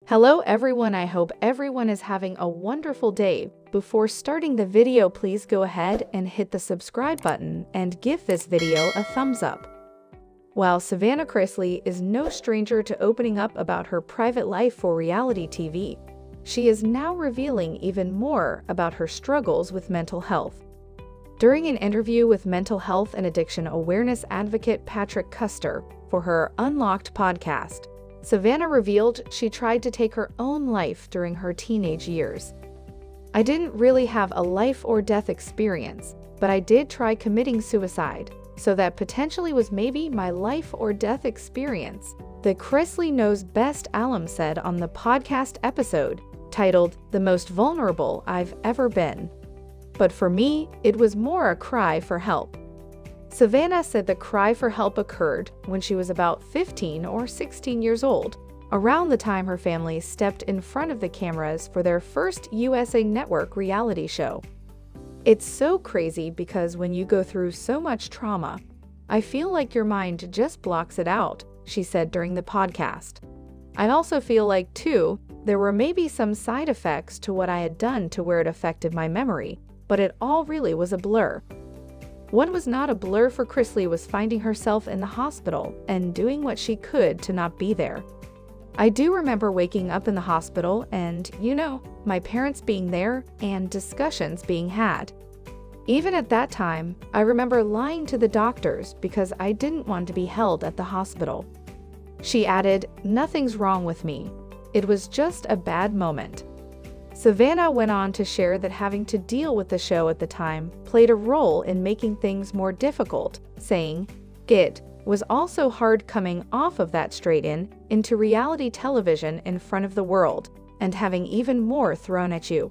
Hello everyone, I hope everyone is having a wonderful day. Before starting the video, please go ahead and hit the subscribe button and give this video a thumbs up. While Savannah Chrisley is no stranger to opening up about her private life for reality TV, she is now revealing even more about her struggles with mental health. During an interview with mental health and addiction awareness advocate Patrick Custer for her Unlocked podcast, Savannah revealed she tried to take her own life during her teenage years. "I didn't really have a life or death experience, but I did try committing suicide, so that potentially was maybe my life or death experience," the Chrisley Knows Best alum said on the podcast episode titled "The Most Vulnerable I've Ever Been. But for me, it was more a cry for help." Savannah said the cry for help occurred when she was about 15 or 16 years old, around the time her family stepped in front of the cameras for their first USA Network reality show. "It's so crazy because when you go through so much trauma, I feel like your mind just blocks it out," she said during the podcast. "I also feel like, too, there were maybe some side effects to what I had done to where it affected my memory, but it all really was a blur." What was not a blur for Chrisley was finding herself in the hospital and doing what she could to not be there. "I do remember waking up in the hospital and, my parents being there and discussions being had. Even at that time, I remember lying to the doctors because I didn't want to be held at the hospital." She added, "Nothing's wrong with me. It was just a bad moment." Savannah went on to share that having to deal with the show at the time played a role in making things more difficult, saying, "It was also hard coming off of that straight into reality television in front of the world and having even more thrown at you.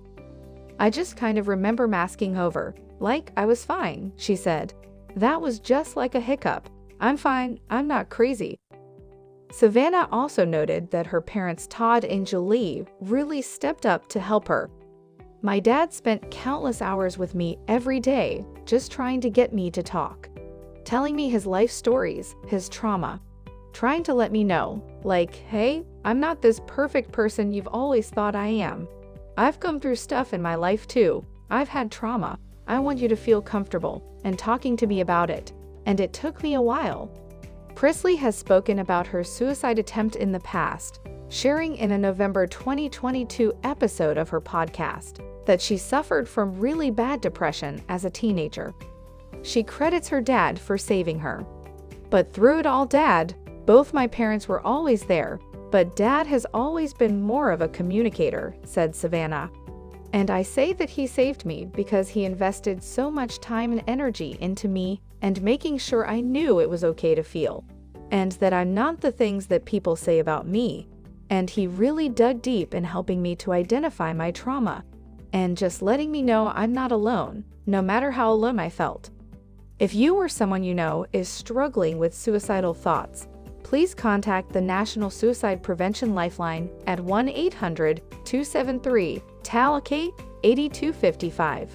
I just kind of remember masking over, like I was fine," she said. "That was just like a hiccup. I'm fine, I'm not crazy." Savannah also noted that her parents Todd and Julie really stepped up to help her. "My dad spent countless hours with me every day, just trying to get me to talk, telling me his life stories, his trauma, trying to let me know, like, hey, I'm not this perfect person you've always thought I am. I've come through stuff in my life too. I've had trauma. I want you to feel comfortable and talking to me about it. And it took me a while." Chrisley has spoken about her suicide attempt in the past, sharing in a November 2022 episode of her podcast that she suffered from really bad depression as a teenager. She credits her dad for saving her. "But through it all, both my parents were always there, but Dad has always been more of a communicator," said Savannah. "And I say that he saved me because he invested so much time and energy into me and making sure I knew it was okay to feel, and that I'm not the things that people say about me. And he really dug deep in helping me to identify my trauma, and just letting me know I'm not alone, no matter how alone I felt." If you or someone you know is struggling with suicidal thoughts, please contact the National Suicide Prevention Lifeline at 1-800-273-TAL-8255.